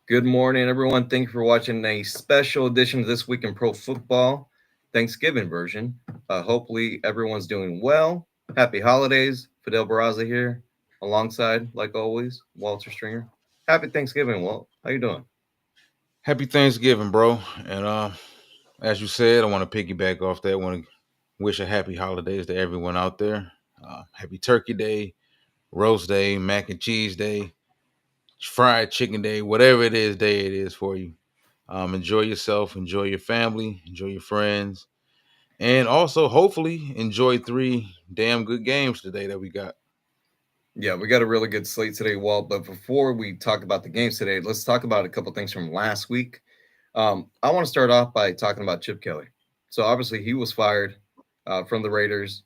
Good morning, everyone. Thank you for watching a special edition of This Week in Pro Football, Thanksgiving version. Hopefully, everyone's doing well. Happy holidays. Fidel Barraza here, alongside, like always, Walter Stringer. Happy Thanksgiving, Walt. How you doing? Happy Thanksgiving, bro. And as you said, I want to piggyback off that. I want to wish a happy holidays to everyone out there. Happy Turkey Day, Roast Day, Mac and Cheese Day, Fried Chicken Day, whatever day it is for you. Enjoy yourself, enjoy your family, enjoy your friends, and also hopefully enjoy three damn good games today that we got. Yeah, we got a really good slate today, Walt. But before we talk about the games today, let's talk about a couple things from last week. I want to start off by talking about Chip Kelly. So obviously he was fired from the Raiders.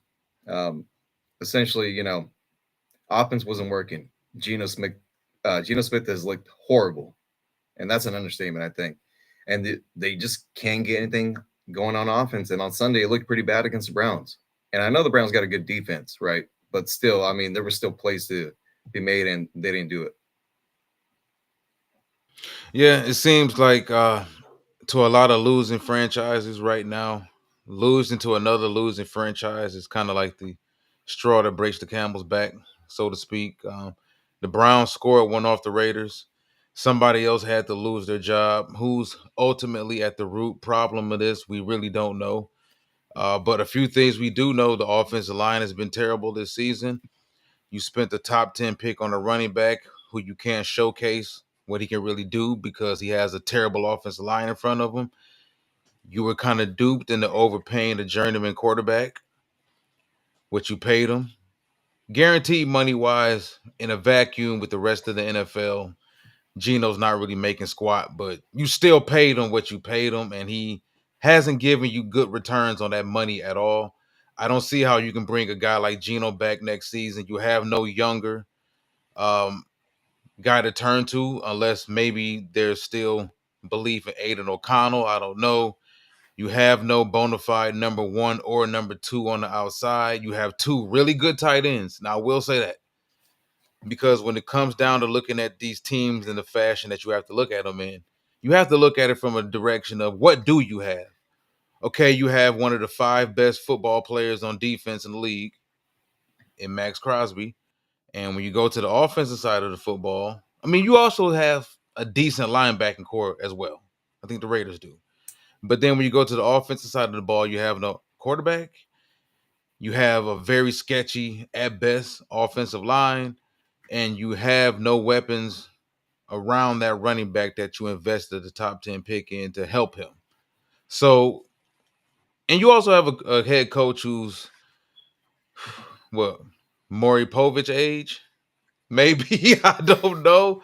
Um, Essentially, offense wasn't working. Geno Smith has looked horrible, and that's an understatement, I think. And they just can't get anything going on offense. And on Sunday, it looked pretty bad against the Browns. And I know the Browns got a good defense, right? But still, I mean, there were still plays to be made, and they didn't do it. Yeah, it seems like to a lot of losing franchises right now, losing to another losing franchise is kind of like the straw that breaks the camel's back, so to speak. The Browns scored one off the Raiders. Somebody else had to lose their job. Who's ultimately at the root problem of this, we really don't know. But a few things we do know: the offensive line has been terrible this season. You spent the top 10 pick on a running back who you can't showcase what he can really do because he has a terrible offensive line in front of him. You were kind of duped into overpaying the journeyman quarterback, what you paid him. Guaranteed money wise, in a vacuum with the rest of the NFL, Geno's not really making squat, but you still paid him what you paid him, and he hasn't given you good returns on that money at all. I don't see how you can bring a guy like Geno back next season. You have no younger um, guy to turn to unless maybe there's still belief in Aiden O'Connell. I don't know. You have no bona fide number one or number two on the outside. You have two really good tight ends. Now, I will say that because when it comes down to looking at these teams in the fashion that you have to look at them in, you have to look at it from a direction of what do you have? Okay, you have one of the five best football players on defense in the league in Max Crosby. And when you go to the offensive side of the football, I mean, you also have a decent linebacking core as well. I think the Raiders do. But then when you go to the offensive side of the ball, you have no quarterback. You have a very sketchy, at best, offensive line, and you have no weapons around that running back that you invested the top 10 pick in to help him. So, and you also have a head coach who's what, Maury Povich age? Maybe I don't know.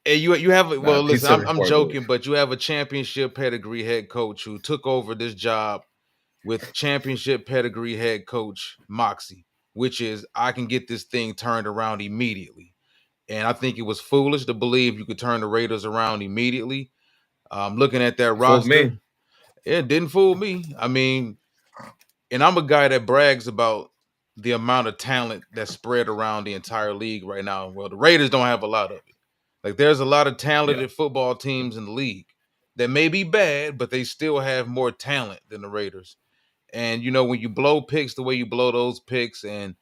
And you have well, He's listen, I'm 74, I believe. joking, but you have a championship pedigree head coach who took over this job with championship pedigree head coach Moxie, which is I can get this thing turned around immediately. And I think it was foolish to believe you could turn the Raiders around immediately. Looking at that Fooled roster, me. it didn't fool me. I mean, and I'm a guy that brags about the amount of talent that's spread around the entire league right now. Well, the Raiders don't have a lot of it. Like there's a lot of Yeah. talented football teams in the league that may be bad, but they still have more talent than the Raiders. And you know, when you blow picks the way you blow those picks, and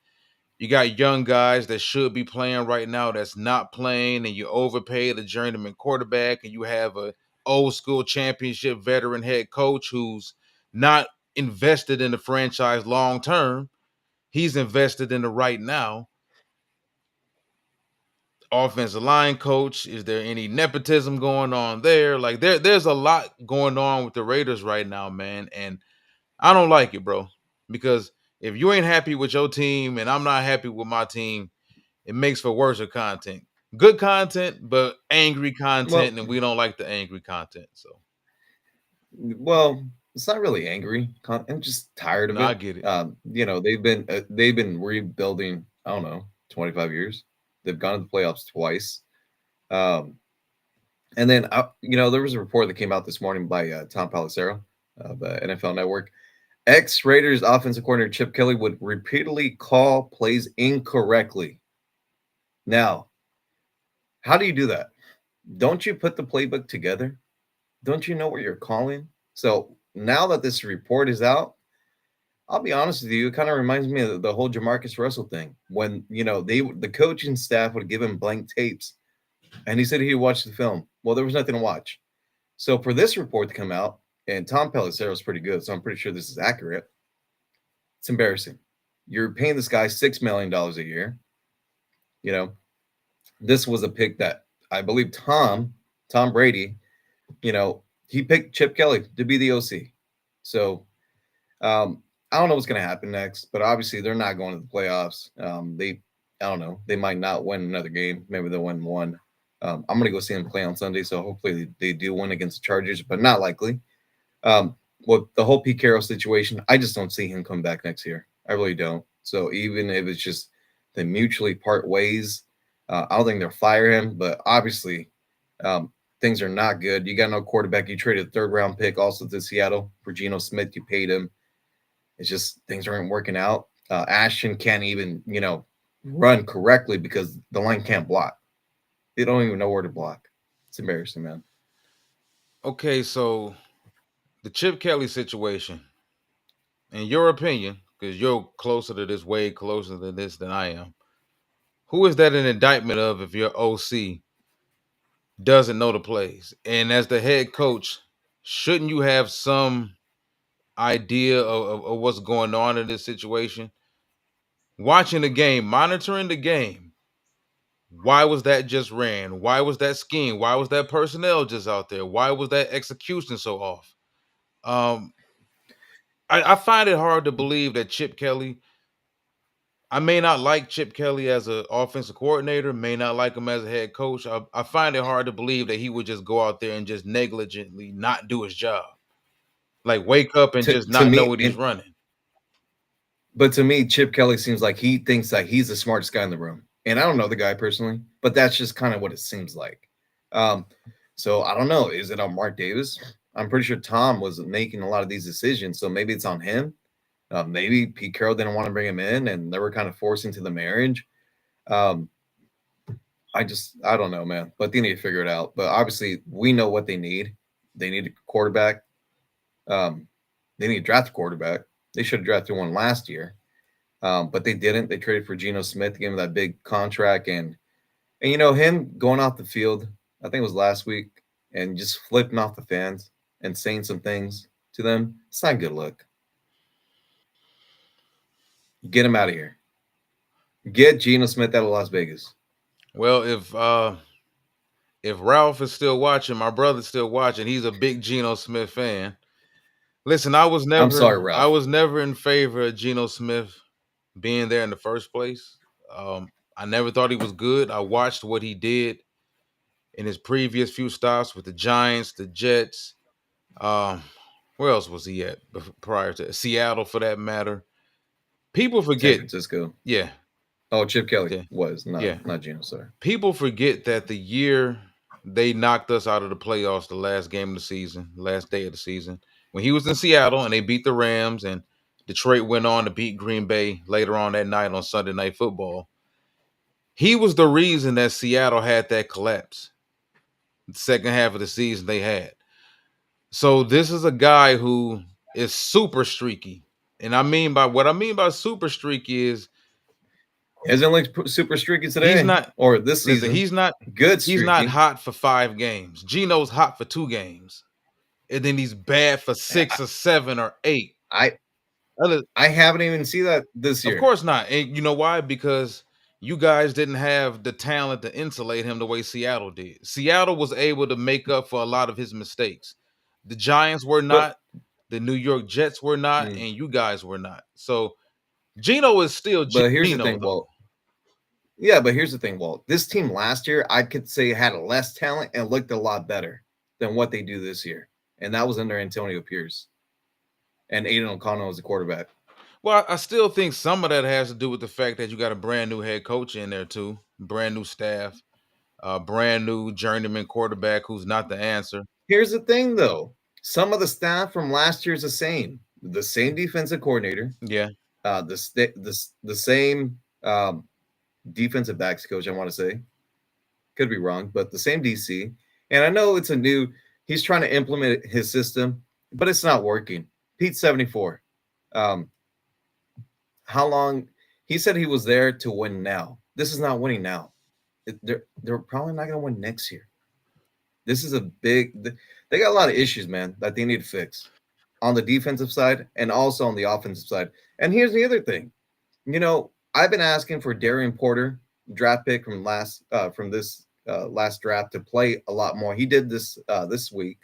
you got young guys that should be playing right now that's not playing, and you overpay the journeyman quarterback, and you have a old school championship veteran head coach who's not invested in the franchise long term. He's invested in the right now. Offensive line coach. Is there any nepotism going on there? Like there's a lot going on with the Raiders right now, man. And I don't like it, bro. Because if you ain't happy with your team and I'm not happy with my team, it makes for worse content. Good content, but angry Well, content, and we don't like the angry content. So well, it's not really angry. I'm just tired of no, I it. get it. They've been rebuilding. I don't know, 25 years. They've gone to the playoffs twice. Um, and then there was a report that came out this morning by Tom Pelissero of NFL Network. Ex Raiders offensive coordinator Chip Kelly would repeatedly call plays incorrectly. Now, how do you do that? don't you put the playbook together? Don't you know what you're calling? So now that this report is out, I'll be honest with you, it kind of reminds me of the whole Jamarcus Russell thing. When the coaching staff would give him blank tapes, and he said he'd watch the film. Well, there was nothing to watch. So for this report to come out, and Tom Pelissero is pretty good, so I'm pretty sure this is accurate. It's embarrassing. You're paying this guy $6 million a year. You know, this was a pick that I believe Tom Brady, he picked Chip Kelly to be the OC. So I don't know what's going to happen next, but obviously they're not going to the playoffs. I don't know, they might not win another game. Maybe they'll win one. I'm going to go see them play on Sunday, so hopefully they do win against the Chargers, but not likely. Um, with the whole Pete Carroll situation, I just don't see him come back next year. I really don't. So even if it's just they mutually part ways, I don't think they'll fire him. But obviously, things are not good. You got no quarterback. You traded a third round pick also to Seattle for Geno Smith. You paid him. It's just things aren't working out. Ashton can't even run correctly because the line can't block. They don't even know where to block. It's embarrassing, man. Okay, so the Chip Kelly situation, in your opinion, because you're closer to this, way closer to this than I am, who is that an indictment of if your OC doesn't know the plays? And as the head coach, shouldn't you have some idea of what's going on in this situation? Watching the game, monitoring the game. Why was that just ran? Why was that scheme? Why was that personnel just out there? Why was that execution so off? Um, I find it hard to believe that Chip Kelly. I may not like Chip Kelly as an offensive coordinator, may not like him as a head coach. I find it hard to believe that he would just go out there and just negligently not do his job. Like wake up and just To not know me, what he's and running. but to me, Chip Kelly seems like he thinks that he's the smartest guy in the room. And I don't know the guy personally, but that's just kind of what it seems like. Um, so I don't know. Is it on Mark Davis? I'm pretty sure Tom was making a lot of these decisions, so maybe it's on him. Maybe Pete Carroll didn't want to bring him in, and they were kind of forced into the marriage. Um, I don't know, man. But they need to figure it out. But obviously, we know what they need. They need a quarterback. Um, they need to draft a quarterback. They should have drafted one last year. But they didn't. They traded for Geno Smith, gave him that big contract, and him going off the field. I think it was last week, and just flipping off the fans and saying some things to them. It's not a good look. Get him out of here. Get Geno Smith out of Las Vegas. Well, if Ralph is still watching, my brother's still watching. He's a big Geno Smith fan. Listen, I'm sorry, I Ralph. was never in favor of Geno Smith being there in the first place. I never thought he was good. I watched what he did in his previous few stops with the Giants, the Jets. Um, where else was he at prior to Seattle, for that matter? People San forget. Francisco. Yeah, Oh, Chip Kelly yeah, was yeah. not Geno. Sorry. People forget that the year they knocked us out of the playoffs, the last game of the season, last day of the season, when he was in Seattle and they beat the Rams, and Detroit went on to beat Green Bay later on that night on Sunday Night Football. He was the reason that Seattle had that collapse. The second half of the season they had. So this is a guy who is super streaky. And what I mean by super streaky is Hasn't looked super streaky he's today not or this listen, season. Good he's not streaky. hot for 5 games. Gino's hot for 2 games. And then he's bad for I 6 or 7 or 8. I, Other- I haven't even seen that this Of year. course not. And you know why? Because you guys didn't have the talent to insulate him the way Seattle did. Seattle was able to make up for a lot of his mistakes. The Giants were But not, the New York Jets were not, mm, and you guys were not. So Gino is still but here's the Gino, thing, though. Walt. Yeah, but here's the thing, Walt. This team last year, I could say had less talent and looked a lot better than what they do this year, and that was under Antonio Pierce and Aiden O'Connell as the quarterback. Well, I still think some of that has to do with the fact that you got a brand new head coach in there too, brand new staff, brand new journeyman quarterback who's not the answer. Here's the thing, though. Some of the staff from last year is the same. The same defensive coordinator, Yeah. the same defensive backs coach. I want to say Could be wrong, but the same DC. And I know it's a new. He's trying to implement his system, but it's not working. Pete 74. Um, how long? He said he was there to win now. This is not winning now. They're probably not going to win next year. This is a big. They got a lot of issues, man, that they need to fix on the defensive side and also on the offensive side. And here's the other thing. I've been asking for Darian Porter, draft pick from this last draft, to play a lot more. He did this week,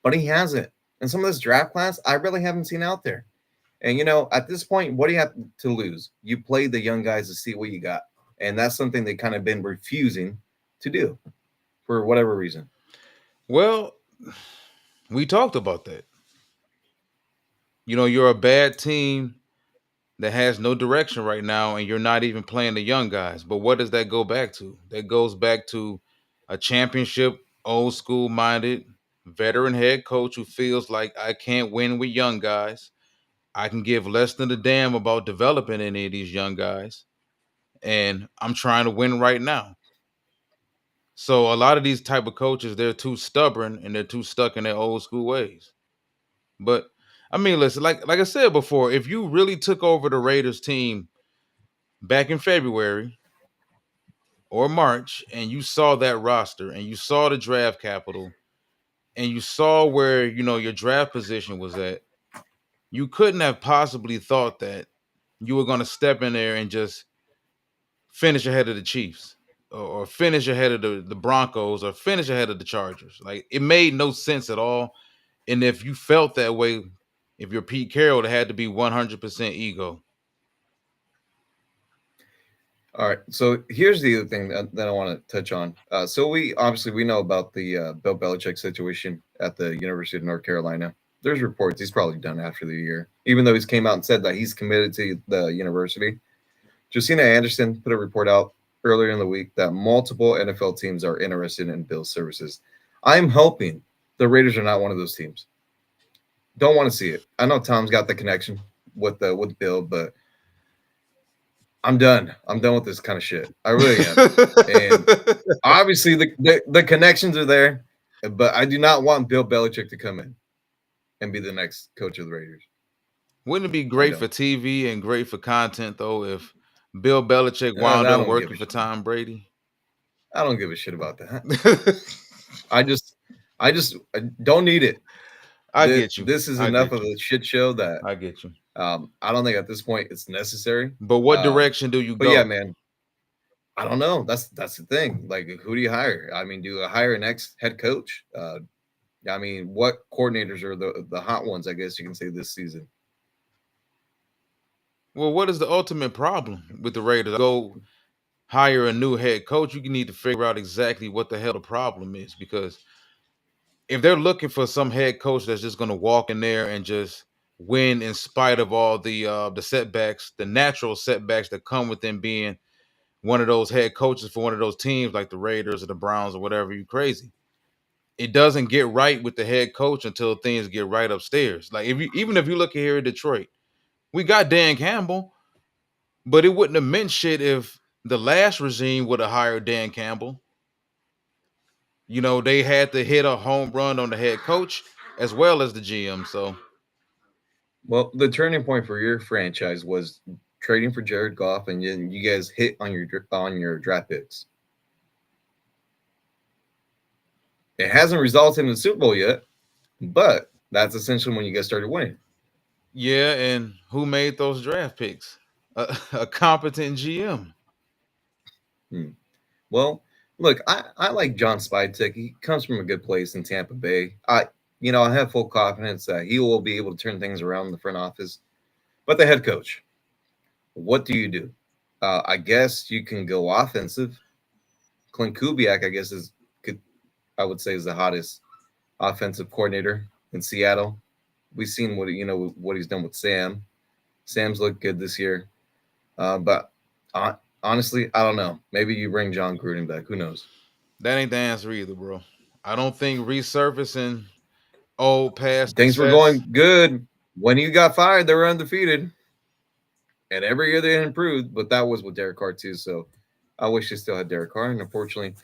but he hasn't. And some of this draft class, I really haven't seen out there. And at this point, what do you have to lose? You play the young guys to see what you got, and that's something they kind of been refusing to do for whatever reason. Well, we talked about that. You're a bad team that has no direction right now, and you're not even playing the young guys. But what does that go back to? That goes back to a championship, old school minded, veteran head coach who feels like I can't win with young guys. I can give less than a damn about developing any of these young guys. And I'm trying to win right now. So a lot of these type of coaches, they're too stubborn and they're too stuck in their old school ways. But I mean, listen, like I said before, if you really took over the Raiders team back in February or March and you saw that roster and you saw the draft capital and you saw where, your draft position was at, you couldn't have possibly thought that you were going to step in there and just finish ahead of the Chiefs or finish ahead of the Broncos or finish ahead of the Chargers. Like, it made no sense at all. And if you felt that way, if you're Pete Carroll, it had to be 100% ego. All right. So here's the other thing that I want to touch on. So we know about the Bill Belichick situation at the University of North Carolina. There's reports he's probably done after the year, even though he's came out and said that he's committed to the university. Josina Anderson put a report out earlier in the week that multiple NFL teams are interested in Bill's services. I'm hoping the Raiders are not one of those teams. Don't want to see it. I know Tom's got the connection with Bill, but I'm done. I'm done with this kind of shit. I really am. And obviously the connections are there, but I do not want Bill Belichick to come in and be the next coach of the Raiders. Wouldn't it be I great for don't. TV and great for content, though, if Bill Belichick wound I up don't give working a for shit. Tom Brady? I don't give a shit about that. I just I don't need it. I get you. This is I enough get of you. a shit show that I get you. I don't think at this point it's necessary. But what Um, direction do you but yeah, go? man, I don't know. That's the thing. Like, who do you hire? I mean, do you hire an ex head coach? I mean, what coordinators are the hot ones? I guess you can say this season. Well, what is the ultimate problem with the Raiders? Go hire a new head coach. You need to figure out exactly what the hell the problem is, because if they're looking for some head coach that's just going to walk in there and just win in spite of all the setbacks, the natural setbacks that come with them being one of those head coaches for one of those teams like the Raiders or the Browns or whatever, you crazy. It doesn't get right with the head coach until things get right upstairs. Like, even if you look here in Detroit, we got Dan Campbell, but it wouldn't have meant shit if the last regime would have hired Dan Campbell. They had to hit a home run on the head coach as well as the GM. So, Well, the turning point for your franchise was trading for Jared Goff, and then you guys hit on your draft picks. It hasn't resulted in the Super Bowl yet, but that's essentially when you guys started winning. yeah, and who made those draft picks? A competent GM. Hmm. Well, look, I like John Spytek. He comes from a good place in Tampa Bay. I have full confidence that he will be able to turn things around in the front office. But the head coach, what do you do? I guess you can go offensive. Clint Kubiak, I guess, I would say is the hottest offensive coordinator in Seattle. We've seen what he's done with Sam. Sam's looked good this year, but honestly, I don't know. Maybe you bring John Gruden back. Who knows? That ain't the answer either, bro. I don't think resurfacing old past Things were success. going good when he got fired. They were undefeated, and every year they improved. But that was with Derek Carr too. So I wish they still had Derek Carr, and unfortunately,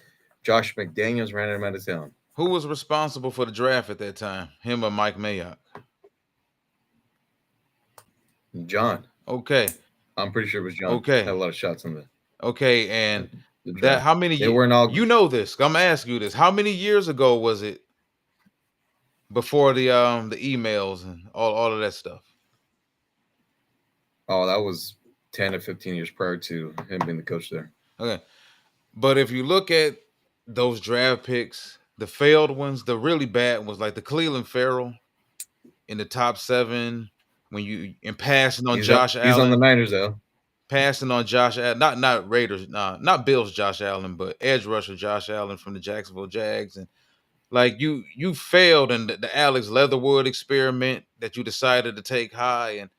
Josh McDaniels ran him out of town. Who was responsible for the draft at that time? Him or Mike Mayock? John, Okay, I'm pretty sure it was John. Had a okay, lot of shots in okay. uh, And the that draft. how many They weren't all. you know this? I'm gonna ask you this. How many years ago was it before the emails and all of that stuff? Oh, that was 10 to 15 years prior to him being the coach there. Okay. But if you look at those draft picks, the failed ones, the really bad ones, like the Cleveland Farrell in the top 7, when you and passing on Josh He's on the Allen, Niners though. not Raiders, nah, not Bills Josh Allen, but edge rusher Josh Allen from the Jacksonville Jags. And like you failed in the Alex Leatherwood experiment that you decided to take high, and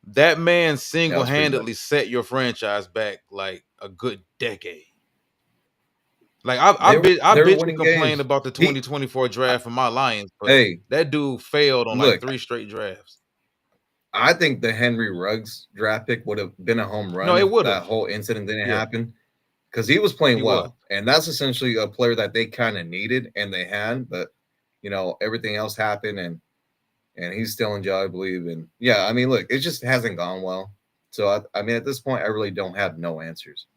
that man Yeah, it was pretty single-handedly nuts. set your franchise back like a good decade. Like I They were bitch and winning complain games. about the He, 2024 I, draft for my Lions, but hey, that dude failed on like look, 3 straight drafts. I think the Henry Ruggs draft pick would have been a home No, run it if would that have. whole incident didn't Yeah, happen because he was he playing was. well, and that's essentially a player that they kind of needed and they had, but everything else happened, and he's still in jail, I believe, and yeah, I mean, look, it just hasn't gone well. So I mean, at this point, I really don't have no answers.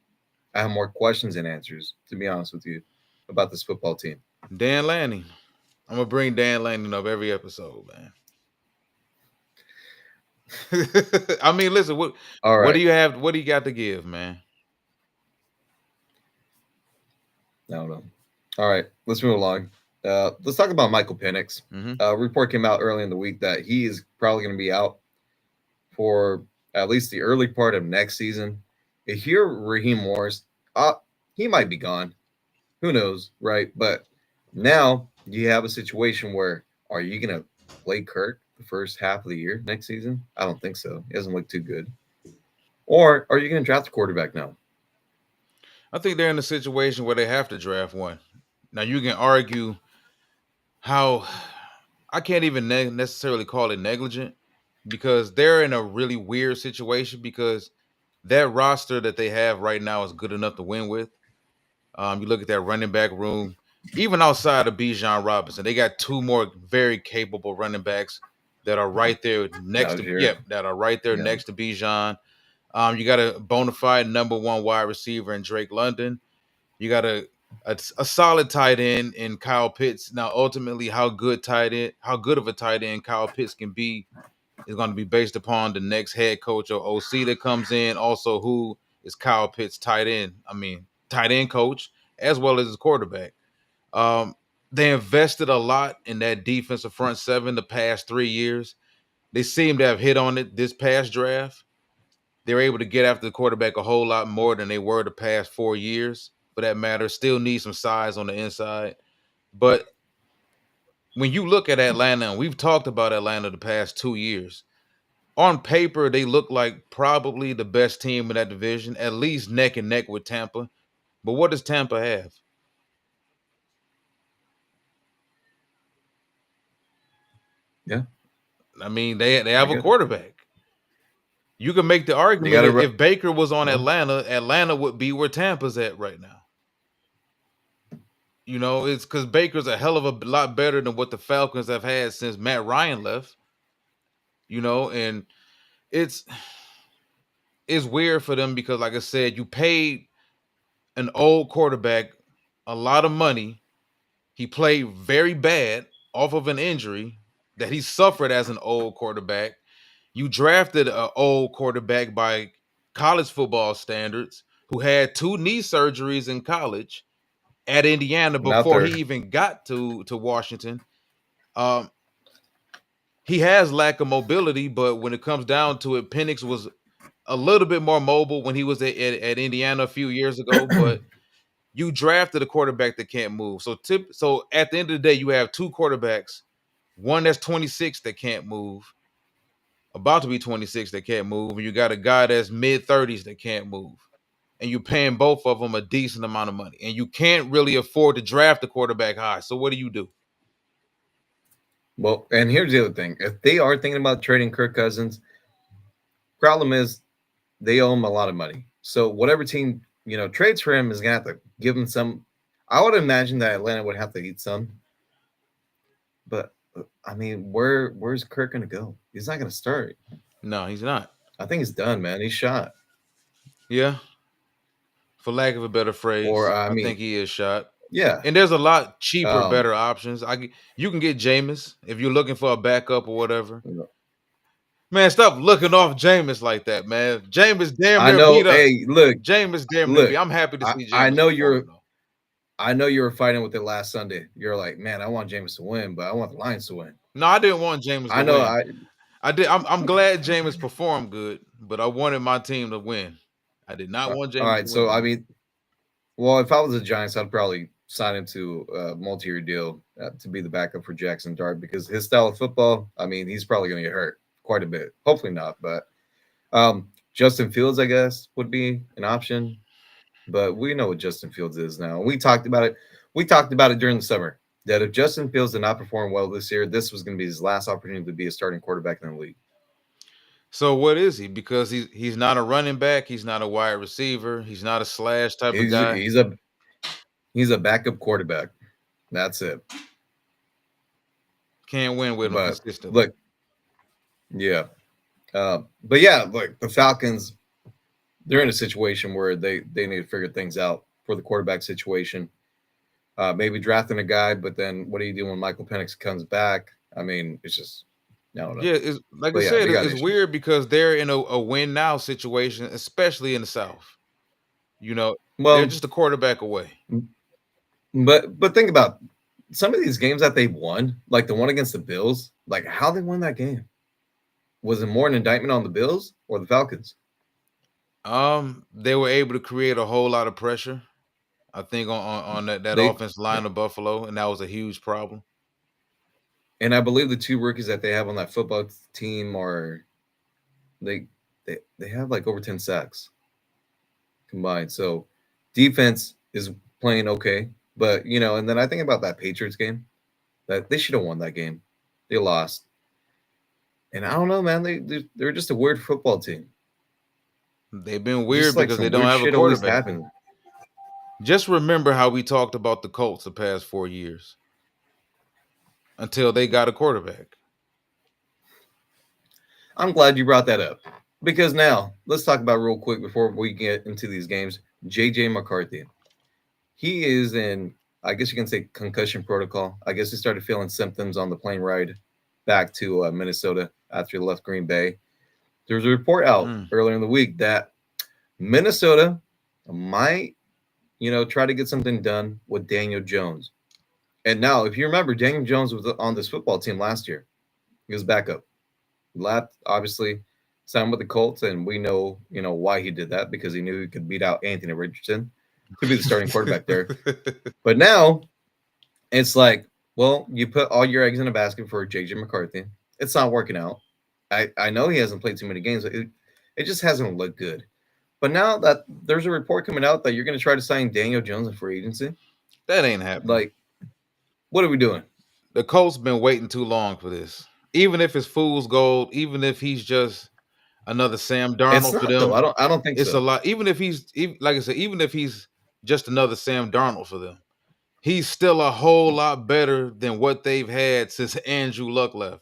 I have more questions than answers, to be honest with you, about this football team. Dan Lanning. I'm gonna bring Dan Lanning up every episode, man. I mean, listen, All what right, do you have? What do you got to give, man? I don't know. All right, let's move along. Let's talk about Michael Penix. Hmm. Report came out early in the week that he is probably going to be out for at least the early part of next season. If you're Raheem Morris, he might be gone. Who knows, right? But now you have a situation where are you going to play Kirk the first half of the year next season? I don't think so. He doesn't look too good. Or are you going to draft a quarterback now? I think they're in a situation where they have to draft one. Now you can argue how I can't even necessarily call it negligent because they're in a really weird situation because that roster that they have right now is good enough to win with. You look at that running back room, even outside of Bijan Robinson, they got 2 more very capable running backs that are right there next to Najir, yeah, next to Bijan. You got a bona fide number 1 wide receiver in Drake London. You got a solid tight end in Kyle Pitts. Now, ultimately, how good of a tight end Kyle Pitts can be is going to be based upon the next head coach or OC that comes in. Also, who is Kyle Pitts' tight end? I mean, tight end coach as well as his quarterback. Um, they invested a lot in that defensive front 7 the past 3 years. They seem to have hit on it this past draft. They're able to get after the quarterback a whole lot more than they were the past 4 years. For that matter, still need some size on the inside. But when you look at Atlanta, and we've talked about Atlanta the past 2 years, on paper, they look like probably the best team in that division, at least neck and neck with Tampa. But what does Tampa have? yeah. I mean, they I have a get it. quarterback. You can make the They argument got to that run. if Baker was on Yeah, Atlanta would be where Tampa's at right now. It's because Baker's a hell of a lot better than what the Falcons have had since Matt Ryan left. And it's it's weird for them because, like I said, you paid an old quarterback a lot of money. He played very bad off of an injury that he suffered as an old quarterback. You drafted an old quarterback by college football standards who had 2 knee surgeries in college at Indiana and out before there, he even got to Washington. Um, he has lack of mobility, but when it comes down to it, Penix was a little bit more mobile when he was at Indiana a few years ago. But you drafted a quarterback that can't move. So at the end of the day, you have 2 quarterbacks, one that's 26 that can't move, about to be 26 that can't move, and you got a guy that's mid 30s that can't move. And you're paying both of them a decent amount of money. And you can't really afford to draft a quarterback high. So what do you do? well, and here's the other thing: if they are thinking about trading Kirk Cousins, problem is they owe him a lot of money. So whatever team trades for him is gonna have to give him some. I would imagine that Atlanta would have to eat some, but I mean, where's Kirk gonna go? He's not gonna start. No, he's not. I think he's done, man. He's shot. Yeah, for lack of a better Or phrase, I I mean, think he is shot. yeah. And there's a lot cheaper, Um, better options. You can get Jameis if you're looking for a backup or whatever. you know, Man, stop looking off Jameis like that, man. Jameis damn I near know. beat up. Hey, look, Jameis damn near look. beat. I'm happy to I see I Jameis know performing though. you were fighting with it last Sunday. You're like, man, I want James to win, but I want the Lions to win. No, I didn't want Jameis to I know. win. I did. I'm glad Jameis performed good, but I wanted my team to win. I did not want All Jameis right. to So win I though. mean, well, if I was the Giants, I'd probably sign him to a multi-year deal to be the backup for Jackson Dart because his style of football. I mean, he's probably going to get hurt quite a bit. Hopefully not, but Justin Fields, I guess, would be an option. But we know what Justin Fields is now. We talked about it. We talked about it during the summer that if Justin Fields did not perform well this year, this was going to be his last opportunity to be a starting quarterback in the league. So what is he? Because he's not a running back. He's not a wide receiver. He's not a slash type of He's guy. he's a he's a backup quarterback. That's it. Can't win with him But consistently. look, yeah, but yeah, look, the Falcons. They're in a situation where they need to figure things out for the quarterback situation. Maybe drafting a guy, but then what do you do when Michael Penix comes back? I mean, it's just I don't know. Yeah, it's like I But yeah, said, they got it's issues. weird because they're in a win now situation, especially in the South. You know, they're Well, just a quarterback away. but think about some of these games that they won, like the one against the Bills. Like how they won that game. Was it more an indictment on the Bills or the Falcons? They were able to create a whole lot of pressure. I think on that They offense line of Buffalo, and that was a huge problem. and I believe the two rookies that they have on that football team are they they have like over 10 sacks combined. So defense is playing okay, but and then I think about that Patriots game that they should have won that game. They lost, and I don't know, man. They're just a weird football team. They've been Just weird like because they some don't weird have a shit always quarterback. happens. Just remember how we talked about the Colts the past 4 years until they got a quarterback. I'm glad you brought that up because now let's talk about real quick before we get into these games. JJ McCarthy, he is in, I guess you can say, concussion protocol. I guess he started feeling symptoms on the plane ride back to Minnesota after he left Green Bay. There was a report out Mm. earlier in the week that Minnesota might, try to get something done with Daniel Jones. And now, if you remember, Daniel Jones was on this football team last year. He was backup. Left, obviously, signed with the Colts, and we know, why he did that because he knew he could beat out Anthony Richardson to be the starting quarterback there. But now it's like, well, you put all your eggs in a basket for JJ McCarthy. It's not working out. I know he hasn't played too many games. It just hasn't looked good. But now that there's a report coming out that you're going to try to sign Daniel Jones in free agency, That ain't happening. like, what are we doing? The Colts been waiting too long for this. Even if it's fool's gold, even if he's just another Sam It's Darnold for not though. them, I don't think it's a so. lot. Like I said, even if he's just another Sam Darnold for them, he's still a whole lot better than what they've had since Andrew Luck left.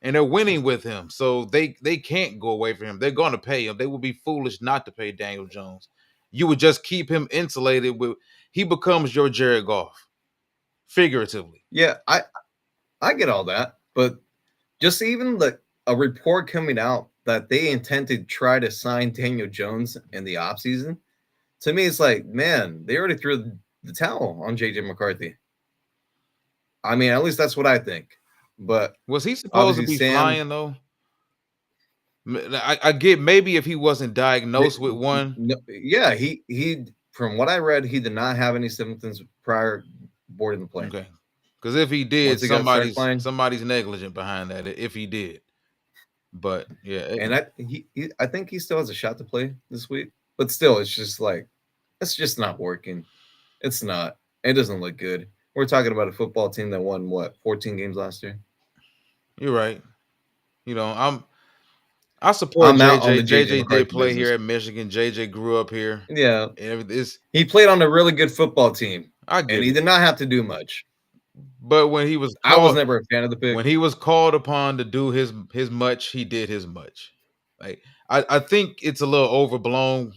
And they're winning with him. So they can't go away from him. They're going to pay him. They would be foolish not to pay Daniel Jones. You would just keep him insulated with he becomes your Jared Goff, figuratively. Yeah, I get all that, but just even a report coming out that they intend to try to sign Daniel Jones in the offseason, to me, it's like, man, they already threw the towel on JJ McCarthy. I mean, at least that's what I think. But Was he supposed to obviously, be Sam, flying though? I get maybe if he wasn't diagnosed with one. no, yeah, he from what I read, he did not have any symptoms prior boarding the plane. Okay. Because if he did, Once he got started flying, somebody's negligent behind that. If he did, but yeah, and I think he still has a shot to play this week. But still, it's just like it's just not working. It's not. It doesn't look good. We're talking about a football team that won what 14 games last year. you're right. You know, I support I'm out on JJ. the JJ JJ did McCarthy play business. here at Michigan. JJ grew up here, Yeah, and it's he played on a really good football team. I and get he it. did not have to do much. But when he was I was called never a fan of the pick. when he was called upon to do his much, he did his much. Like I think it's a little overblown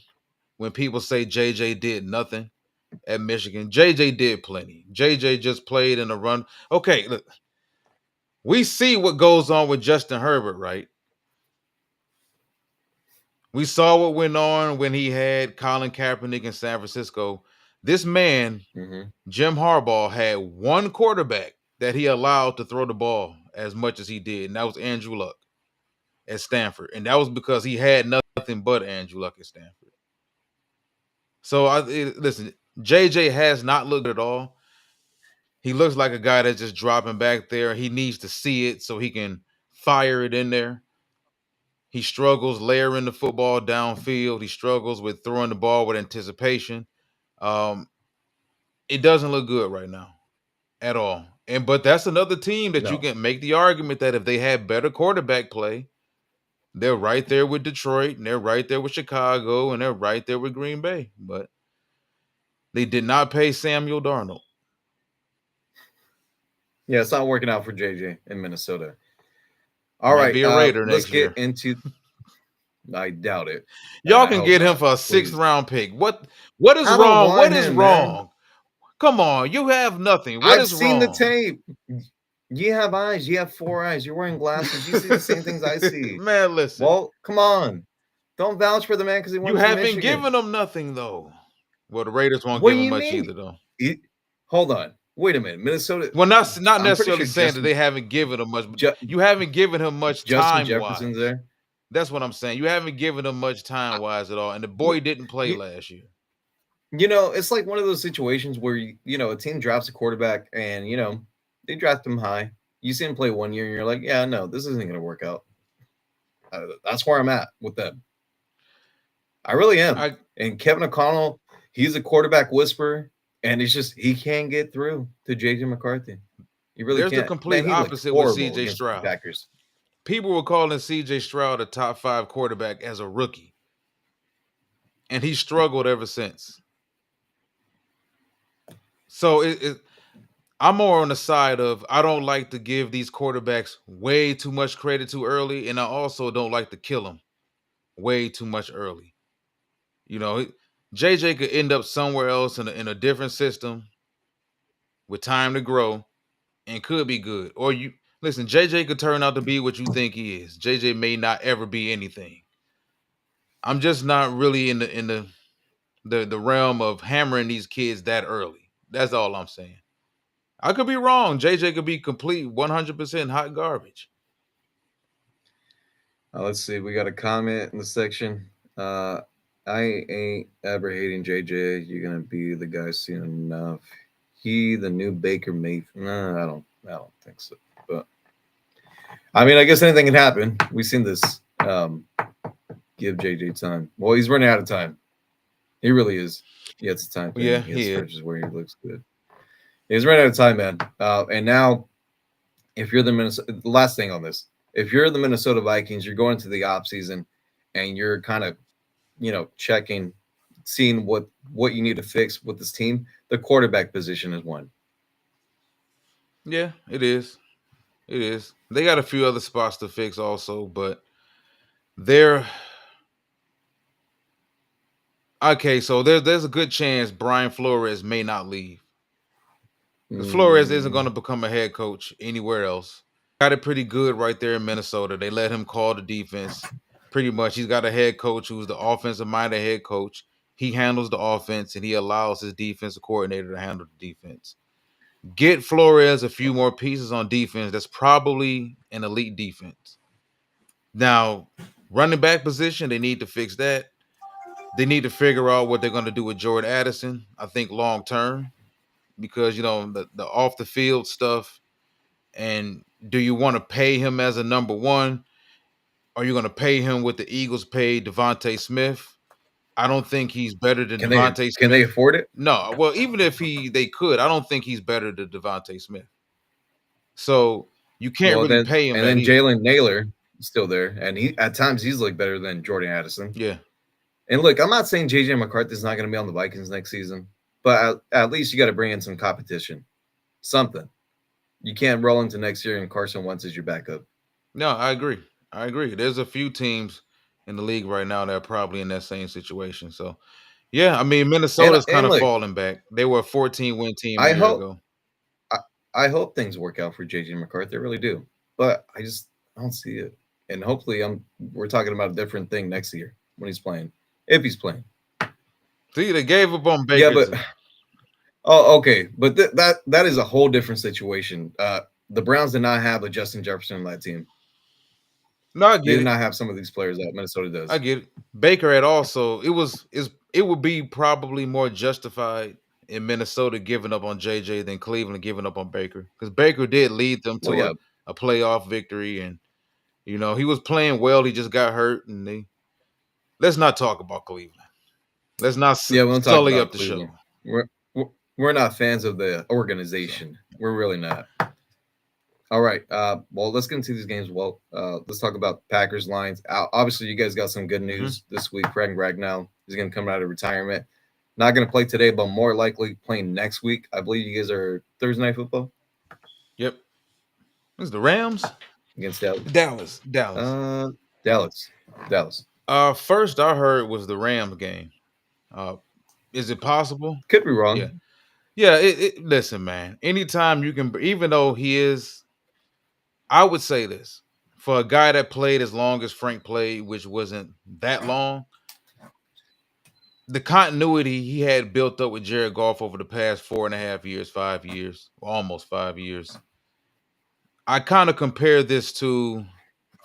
when people say JJ did nothing at Michigan. JJ did plenty. JJ just played in a run. Okay, look, we see what goes on with Justin Herbert, right? We saw what went on when he had Colin Kaepernick in San Francisco. This man, Hmm. Jim Harbaugh, had one quarterback that he allowed to throw the ball as much as he did, and that was Andrew Luck at Stanford. And that was because he had nothing but Andrew Luck at Stanford. So listen, JJ has not looked at all. He looks like a guy that's just dropping back there. He needs to see it so he can fire it in there. He struggles layering the football downfield. He struggles with throwing the ball with anticipation. Um, it doesn't look good right now at all. And but that's another team that you No. can make the argument that if they had better quarterback play, they're right there with Detroit, and they're right there with Chicago, and they're right there with Green Bay. But they did not pay Samuel Darnold. Yeah, it's not working out for JJ in Minnesota. All Might right, be a Raider let's next get year. into. I doubt it, and Y'all I can hope get him not. for a sixth Please, round pick. What is I don't wrong? What want is him, man. wrong? Come on, you have nothing. What I've is seen the wrong? tape. You have eyes. You have four eyes. You're wearing glasses. You see the same things I see. Man, listen. Well, come on. Don't vouch for the man because he You went to haven't Michigan. given him nothing though. Well, the Raiders won't What give do him you much mean? either though. He- Hold on. Wait a minute. Minnesota. Well, not I'm pretty necessarily sure saying that they haven't given him much, but Ju- you haven't given him much Justin time Jefferson's wise. there. That's what I'm saying. You haven't given him much time I- wise at all, and the boy You, didn't play you, last year. it's like one of those situations where a team drafts a quarterback and they draft him high. You see him play 1 year and you're like, yeah, no, this isn't going to work out. That's where I'm at with them. I really am. I And Kevin O'Connell, he's a quarterback whisperer, and it's just he can't get through to JJ McCarthy. He really There's the can't. Man, complete he looked opposite with horrible CJ against the Stroud. Packers. People were calling CJ Stroud a top 5 quarterback as a rookie, and he struggled ever since. So I'm more on the side of I don't like to give these quarterbacks way too much credit too early, and I also don't like to kill them way too much early. You know, JJ could end up somewhere else in a different system with time to grow and could be good. Or you listen, JJ could turn out to be what you think he is. JJ may not ever be anything. I'm just not really in the realm of hammering these kids that early. That's all I'm saying. I could be wrong. JJ could be complete 100% hot garbage. Let's see. We got a comment in the section. Uh, I ain't ever hating JJ. You're gonna be the guy soon enough. He the new Baker Mayfield. No, I don't think so. But I mean, I guess anything can happen. We've seen this. Give JJ time. Well, he's running out of time. He really is. He has a time Yeah, thing. He has he is. stretches where he looks good. He's running out of time, man. And now, if you're the last thing on this, if you're the Minnesota Vikings, you're going to the off season, and you're kind of, checking, seeing what you need to fix with this team. The quarterback position is one. Yeah, it is. It is. They got a few other spots to fix also, but they're okay. So there's a good chance Brian Flores may not leave because Flores isn't going Mm, to become a head coach anywhere else. Got it pretty good right there in Minnesota. They let him call the defense pretty much. He's got a head coach who's the offensive minded head coach. He handles the offense and he allows his defensive coordinator to handle the defense. Get Flores a few more pieces on defense. That's probably an elite defense. Now, running back position, they need to fix that. They need to figure out what they're going to do with Jordan Addison, I think, long term, because, the off the field stuff. And do you want to pay him as a number one? Are you going to pay him what the Eagles paid Devontae Smith? I don't think he's better than Devontae can they Smith. afford it? No, well, even if they could, I don't think he's better than Devontae Smith. So you can't Well, really then pay him and that then either. Jalen Naylor is still there, and he at times he's looked better than Jordan Addison. Yeah. And look, I'm not saying JJ McCarthy's not going to be on the Vikings next season. but at least you got to bring in some competition, something. You can't roll into next year and Carson Wentz is your backup. No, I agree. I agree. There's a few teams in the league right now that are probably in that same situation. So yeah, I mean Minnesota's kind And of look, falling back. They were a 14 win team a I year hope ago. I, I hope things work out for JJ McCarthy. I really do, but I don't see it. And hopefully, we're talking about a different thing next year when he's playing, if he's playing. See, they gave up on Yeah, Baker but too. oh, okay, but that is a whole different situation. The Browns did not have a Justin Jefferson on that team. No, I They get did it. not have some of these players that Minnesota I does. get it. Baker had also it would be probably more justified in Minnesota giving up on JJ than Cleveland giving up on Baker because Baker did lead them Well, to yeah, a playoff victory, and he was playing well. He just got hurt, and let's not talk about Cleveland. Let's not yeah. We don't talk sully about up the show. Cleveland. We're we're not fans of the So organization. We're really not. All right. Well, let's get into these games. Well, let's talk about Packers lines. Obviously, you guys got some good mhm. news this week. Frank Ragnow is going to come out of retirement. Not going to play today, but more likely playing next week. I believe you guys are Thursday night football Yep, it's the Rams. against Dallas. Dallas. Uh, Dallas. Dallas. First I heard was the Rams game. Uh, is it possible? Could be Yeah. wrong. Yeah, listen, man. Anytime you can, even though he is, I would say this for a guy that played as long as Frank played, which wasn't that long, the continuity he had built up with Jared Goff over the past 4.5 years, 5 years, almost 5 years. I kind of compare this to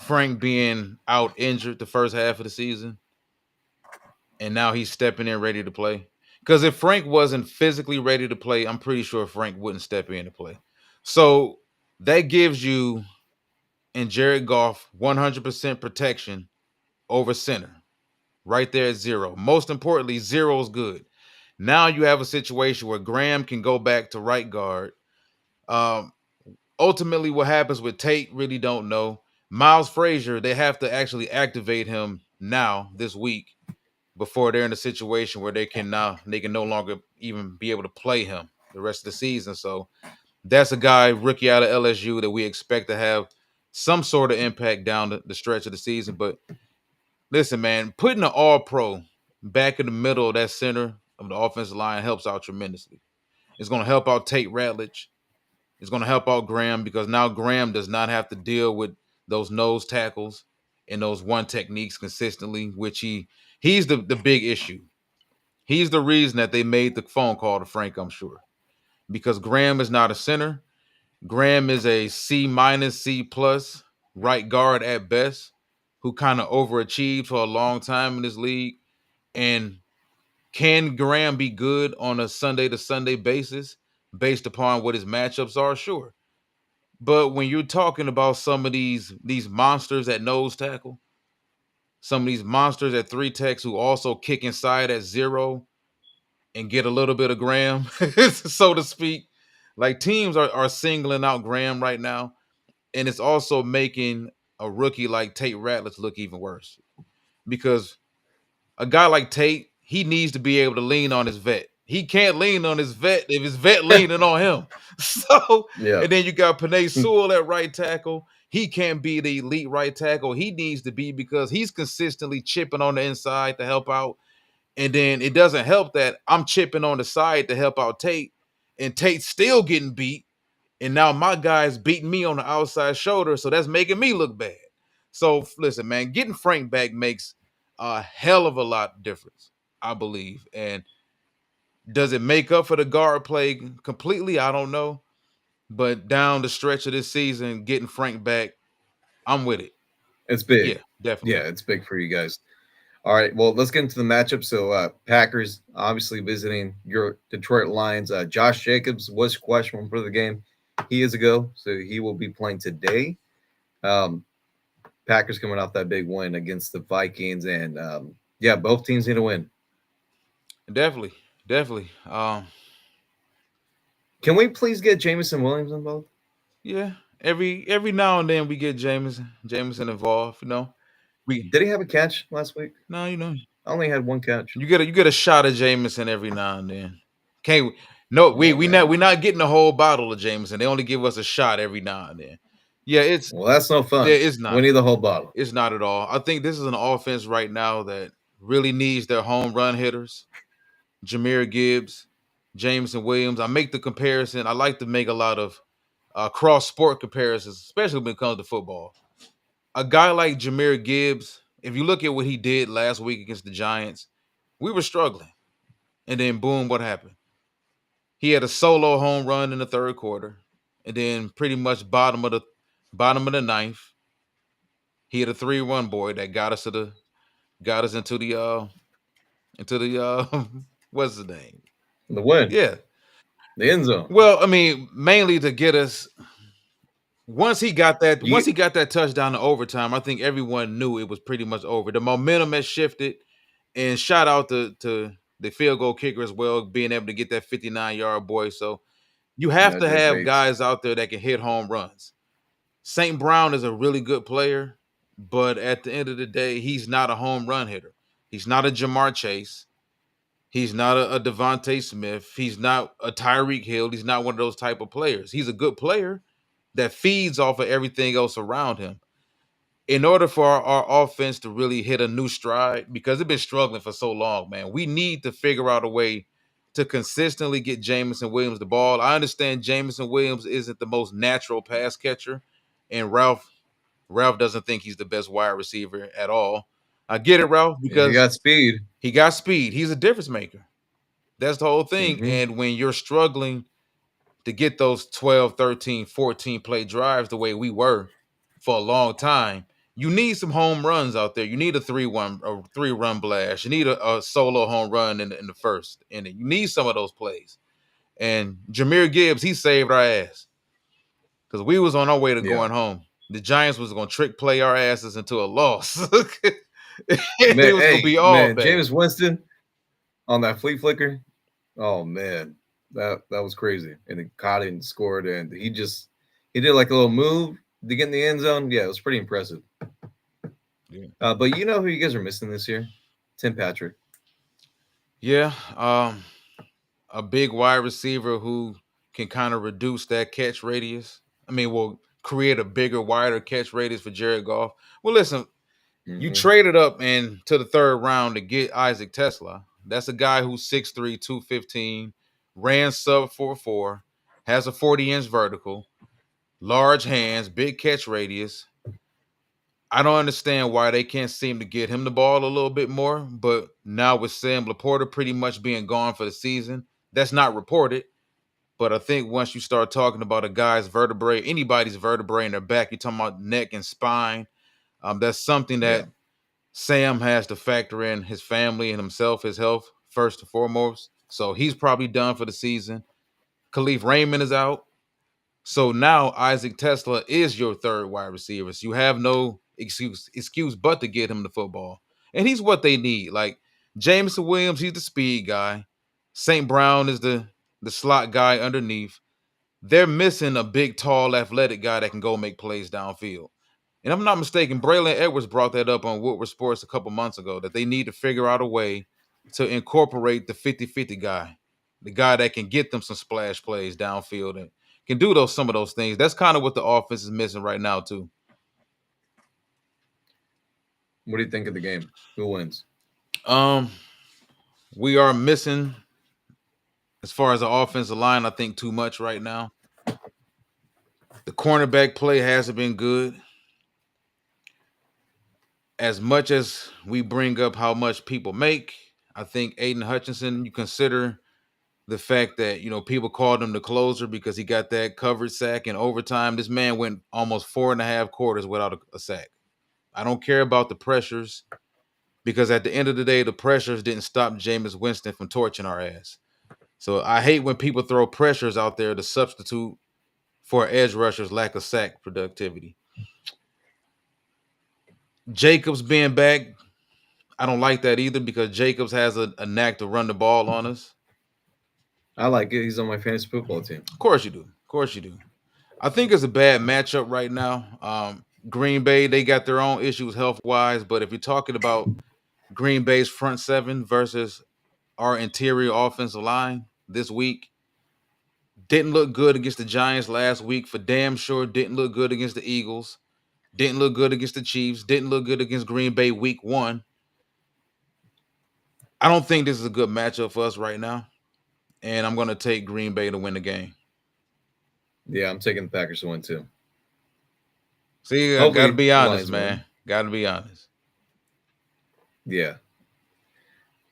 Frank being out injured the first half of the season, and now he's stepping in ready to play. Because if Frank wasn't physically ready to play, I'm pretty sure Frank wouldn't step in to play. So that gives you and Jared Goff 100% protection over center, right there at zero. Most importantly, zero is good. Now you have a situation where Graham can go back to right guard. Um, Ultimately, what happens with Tate, really don't know. Miles Frazier, they have to actually activate him now this week before they're in a situation where they can no longer even be able to play him the rest of the season. So that's a guy, rookie out of LSU, that we expect to have some sort of impact down the stretch of the season. But listen, man, putting an all pro back in the middle of that center of the offensive line helps out tremendously. It's going to help out Tate Ratledge. It's going to help out Graham because now Graham does not have to deal with those nose tackles and those one techniques consistently, which he's the big issue. He's the reason that they made the phone call to Frank, I'm sure, because Graham is not a center. Graham is a C minus, C plus right guard at best, who kind of overachieved for a long time in this league. And can Graham be good on a Sunday to Sunday basis based upon what his matchups are? Sure. But when you're talking about some of these monsters at nose tackle, some of these monsters at three techs who also kick inside at zero and get a little bit of Graham, so to speak, like teams are singling out Graham right now, and it's also making a rookie like Tate Ratledge look even worse because a guy like Tate, he needs to be able to lean on his vet. He can't lean on his vet if his vet leaning on him. So, Yeah. and then you got Panay Sewell at right tackle. He can't be the elite right tackle. He needs to be because he's consistently chipping on the inside to help out. And then it doesn't help that I'm chipping on the side to help out Tate, and Tate's still getting beat. And now my guy's beating me on the outside shoulder, so that's making me look bad. So listen, man, getting Frank back makes a hell of a lot difference, I believe. And does it make up for the guard play completely? I don't know. But down the stretch of this season, getting Frank back, I'm with it. It's big. Yeah, definitely. Yeah, it's big for you guys. All right. Well, let's get into the matchup. So, Packers obviously visiting your Detroit Lions. Josh Jacobs was questionable for the game. He is a go, so he will be playing today. Um, Packers coming off that big win against the Vikings, and yeah, both teams need to win. Definitely. Definitely. Can we please get Jamison Williams involved? Yeah. Every now and then we get Jameson involved, We Did he have a catch last week? no, I only had one catch. you get a shot at Jameson every now and then. Can't no, we Oh we not man. we not getting the whole bottle of Jameson. They only give us a shot every now and then. Yeah, Well, that's no fun. it's We not. need the whole bottle. It's not at all. I think this is an offense right now that really needs their home run hitters. Jameer Gibbs, Jameson Williams. I make the comparison. I like to make a lot of cross sport comparisons, especially when it comes to football. A guy like Jameer Gibbs, if you look at what he did last week against the Giants, we were struggling. And then boom, what happened? He had a solo home run in the third quarter. And then pretty much bottom of the ninth, he had a 3-1 boy that got us into the what's his name? The win, Yeah. the end zone. Well, I mean, mainly to get us once You he got that touchdown in overtime, I think everyone knew it was pretty much over. The momentum has shifted, and shout out to the field goal kicker as well, being able to get that 59-yard boy. So you have yeah, to Jake have Bates. guys out there that can hit home runs. St. Brown is a really good player, but at the end of the day, he's not a home run hitter. He's not a Jamar Chase. He's not a Devontae Smith. He's not a Tyreek Hill. He's not one of those type of players. He's a good player that feeds off of everything else around him. In order for our offense to really hit a new stride, because it's been struggling for so long, man, we need to figure out a way to consistently get Jameson Williams the ball. I understand Jameson Williams isn't the most natural pass catcher, and Ralph doesn't think he's the best wide receiver at all. I get it, Ralph, He because got speed. he got speed. He's a difference maker. That's the whole thing. Hmm. And when you're struggling to get those 12, 13, 14 play drives the way we were for a long time, you need some home runs out there. You need a 3-run blast. You need a solo home run in the first inning. You need some of those plays. And Jameer Gibbs, he saved our ass because we was on our way to Yeah, going home. The Giants was going to trick play our asses into a loss. It man. was going to Hey, be all man, bad. James Winston on that flea flicker. Oh man, that was crazy. And he caught it and scored, and he did like a little move to get in the end zone. Yeah, it was pretty impressive. Yeah. But you know who you guys are missing this year? Tim Patrick. Yeah. A big wide receiver who can kind of reduce that catch radius. I mean, will create a bigger, wider catch radius for Jared Goff. Well, listen, you Hmm. traded up into the third round to get Isaac Tesla. That's a guy who's 6'3", 215, ran sub 4.4, has a 40-inch vertical, large hands, big catch radius. I don't understand why they can't seem to get him the ball a little bit more. But now with Sam Laporta pretty much being gone for the season, that's not reported. But I think once you start talking about a guy's vertebrae, anybody's vertebrae in their back, you're talking about neck and spine. That's something Yeah, that Sam has to factor in his family and himself, his health first and foremost. So he's probably done for the season. Khalif Raymond is out. So now Isaac Tesla is your third wide receiver. So you have no excuse but to get him the football. And he's what they need. Like Jameson Williams, he's the speed guy. St. Brown is the slot guy underneath. They're missing a big, tall, athletic guy that can go make plays downfield. And if I'm not mistaken, Braylon Edwards brought that up on Woodward Sports a couple months ago that they need to figure out a way to incorporate the 50-50 guy, the guy that can get them some splash plays downfield and can do some of those things. That's kind of what the offense is missing right now, too. what do you think of the game? Who wins? Um, we are missing as far as the offensive line, I think too much right now. The cornerback play hasn't been good. As much as we bring up how much people make, I think Aiden Hutchinson, you consider the fact that, people called him the closer because he got that covered sack in overtime. This man went almost 4.5 quarters without a sack. I don't care about the pressures because at the end of the day, the pressures didn't stop Jameis Winston from torching our ass. So I hate when people throw pressures out there to substitute for edge rushers' lack of sack productivity. Jacobs being back, I don't like that either because Jacobs has a knack to run the ball on us. I like it. He's on my fantasy football team. Of course you do. Of course you do. I think it's a bad matchup right now. Green Bay, they got their own issues health wise, but if you're talking about Green Bay's front seven versus our interior offensive line, this week. Didn't look good against the Giants last week. For damn sure, didn't look good against the Eagles. Didn't look good against the Chiefs. Didn't look good against Green Bay week 1. I don't think this is a good matchup for us right now, and I'm going to take Green Bay to win the game. Yeah, I'm taking the Packers to win too. See, I got to Hopefully, be honest, Lions man. win. Got to be honest. Yeah,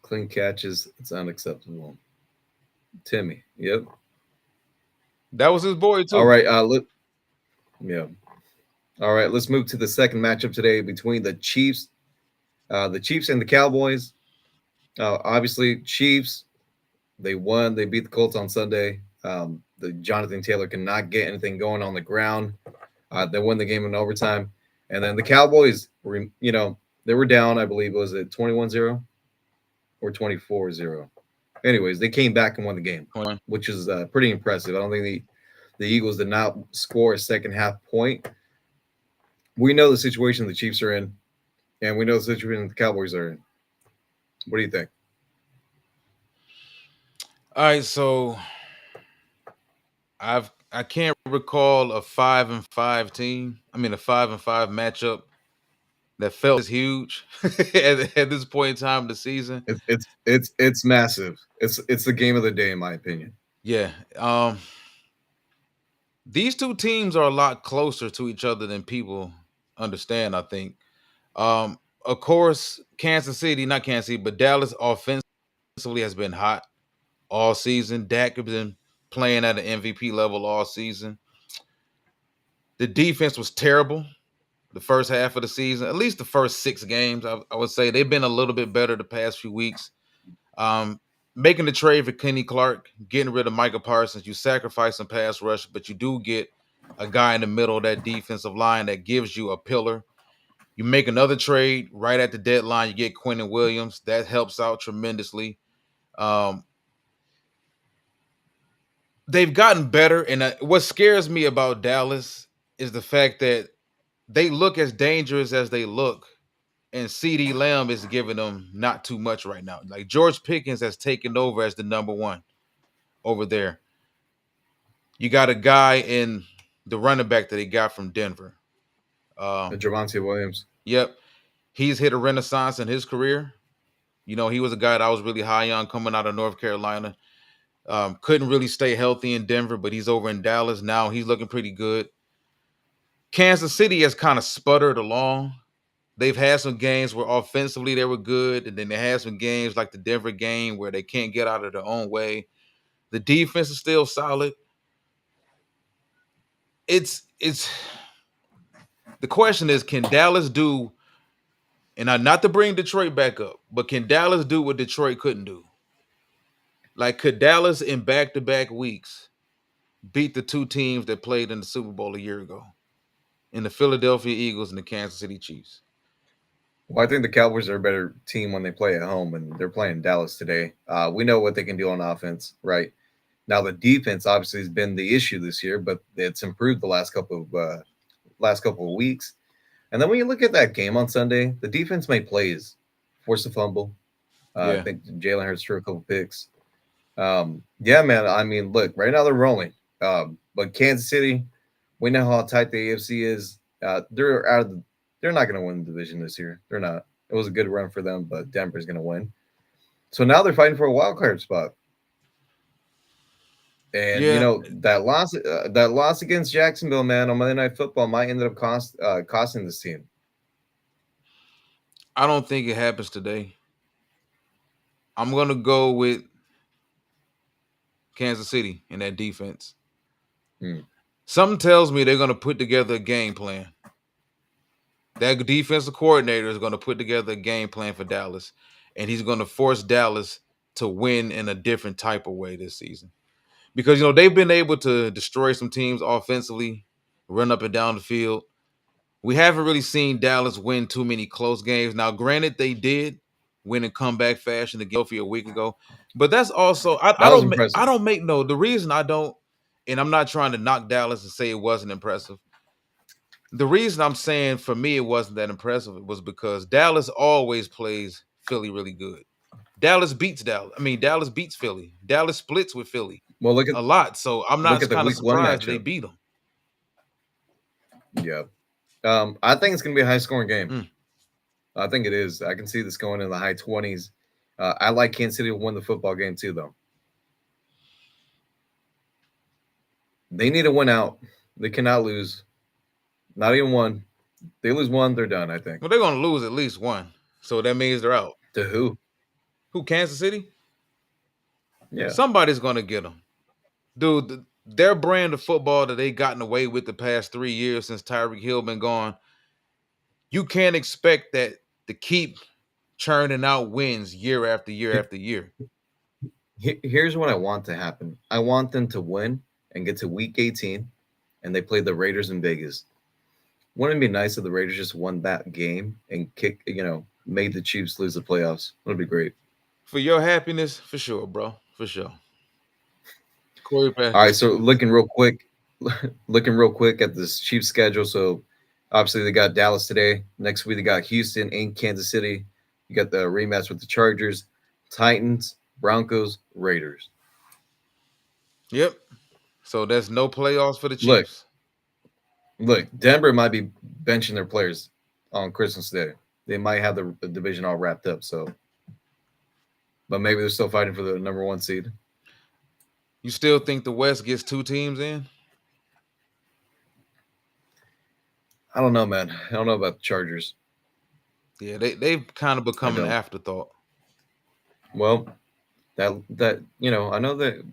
clean catches. It's unacceptable. Timmy. Yep. That was his boy All too. right. Yeah. All right. Let's move to the second matchup today between the Chiefs and the Cowboys. Obviously, Chiefs. They won. They beat the Colts on Sunday. The Jonathan Taylor cannot get anything going on the ground. They won the game in overtime. And then the Cowboys were, they were down, I believe, was it 21-0 or 24-0? Anyways, they came back and won the game, which is pretty impressive. I don't think the Eagles did not score a second half point. We know the situation the Chiefs are in, and we know the situation the Cowboys are in. What do you think? All right, so I can't recall a 5-5 team. I mean, a 5-5 matchup that felt as huge at this point in time of the season. It's massive. It's the game of the day, in my opinion. Yeah. These two teams are a lot closer to each other than people understand, I think. Of course, Kansas City, not Kansas City, but Dallas offensively has been hot all season. Dak has been playing at an MVP level all season. The defense was terrible the first half of the season, at least the first 6 games. I would say they've been a little bit better the past few weeks. Um, Making the trade for Kenny Clark, getting rid of Micah Parsons, you sacrifice some pass rush, but you do get a guy in the middle of that defensive line that gives you a pillar. You make another trade right at the deadline. You get Quentin Williams. That helps out tremendously. Um, they've gotten better. And what scares me about Dallas is the fact that they look as dangerous as they look. And CD Lamb is giving them not too much right now. Like George Pickens has taken over as the number 1 over there. You got a guy in the running back that he got from Denver. Javante Williams. Yep. He's hit a renaissance in his career. You know, he was a guy that I was really high on coming out of North Carolina. Couldn't really stay healthy in Denver, but he's over in Dallas now. He's looking pretty good. Kansas City has kind of sputtered along. They've had some games where offensively they were good, and then they had some games like the Denver game where they can't get out of their own way. The defense is still solid. It's the question is, can Dallas do, and not to bring Detroit back up, but can Dallas do what Detroit couldn't do? Like, could Dallas in back-to-back weeks beat the two teams that played in the Super Bowl a year ago, in the Philadelphia Eagles and the Kansas City Chiefs? Well, I think the Cowboys are a better team when they play at home, and they're playing Dallas today. We know what they can do on offense, right? Now the defense obviously has been the issue this year, but it's improved the last couple of weeks. And then when you look at that game on Sunday, the defense made plays, forced a fumble. I Yeah. think Jalen Hurts threw a couple picks. Yeah, man. I mean, look, right now they're rolling. But Kansas City, we know how tight the AFC is. They're out of the. They're not going to win the division this year. They're not. It was a good run for them, but Denver's going to win. So now they're fighting for a wild card spot. And Yeah, that loss against Jacksonville, man, on Monday Night Football might end up costing this team. I don't think it happens today. I'm going to go with Kansas City in that defense. Hmm. Something tells me they're going to put together a game plan. That defensive coordinator is going to put together a game plan for Dallas, and he's going to force Dallas to win in a different type of way this season. Because, they've been able to destroy some teams offensively, run up and down the field. We haven't really seen Dallas win too many close games. Now, granted, they did win in comeback fashion against Philadelphia a week ago, but that's also I That was don't make impressive. the reason I don't, and I'm not trying to knock Dallas and say it wasn't impressive. The reason I'm saying for me it wasn't that impressive was because Dallas always plays Philly really good. Dallas beats Dallas. I mean, Dallas beats Philly. Dallas splits with Philly Well, a lot. So I'm look not at the kind of week one surprised that they matchup. beat them. Yeah. I think it's going to be a high scoring game. Mm. I think it is. I can see this going in the high 20s. I like Kansas City to win the football game too, though. They need to win out. They cannot lose. Not even one. They lose one, they're done, I think. Well, they're going to lose at least one. So that means they're out. To who? Who, Kansas City? Yeah. Somebody's going to get them. Dude, their brand of football that they gotten away with the past 3 years since Tyreek Hill been gone, you can't expect that to keep churning out wins year after year after year. Here's what I want to happen. I want them to win and get to week 18 and they play the Raiders in Vegas. Wouldn't it be nice if the Raiders just won that game and made the Chiefs lose the playoffs? That'd be great. For your happiness, for sure, bro. For sure. Corey All Packers right, so too. looking real quick at this Chiefs schedule. So obviously they got Dallas today. Next week they got Houston and Kansas City. You got the rematch with the Chargers, Titans, Broncos, Raiders. Yep. So there's no playoffs for the Look, Chiefs. Denver might be benching their players on Christmas Day. They might have the division all wrapped up. So, but maybe they're still fighting for the number one seed. You still think the West gets two teams in? I don't know, man. I don't know about the Chargers. Yeah, they've kind of I become an don't. afterthought. Well, that I know that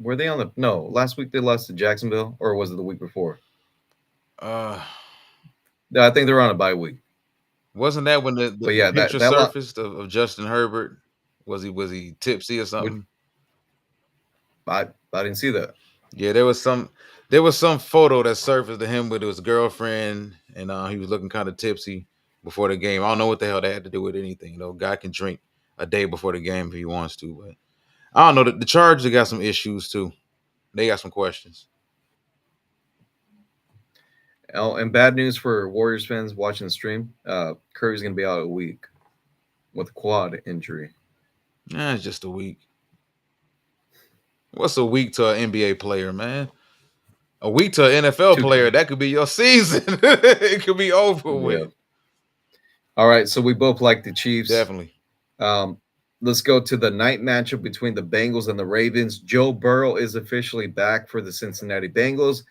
were they on the no last week they lost to Jacksonville or was it the week before? Uh No, I think they were on a bye week. wasn't that when the, But the, the yeah, picture that lot. surfaced of Justin Herbert? Was he tipsy or Which something? I didn't see that. Yeah, there was some photo that surfaced of him with his girlfriend, and he was looking kind of tipsy before the game. I don't know what the hell that had to do with anything. Guy can drink a day before the game if he wants to, but I don't know. The Chargers got some issues too. They got some questions. Oh, and bad news for Warriors fans watching the stream. Curry's gonna be out a week with quad injury. It's just a week. What's a week to an NBA player, man? A week to an NFL Two. player, that could be your season. It could be over Yeah. with. All right. So we both like the Chiefs. Definitely. Um, let's go to the night matchup between the Bengals and the Ravens. Joe Burrow is officially back for the Cincinnati Bengals.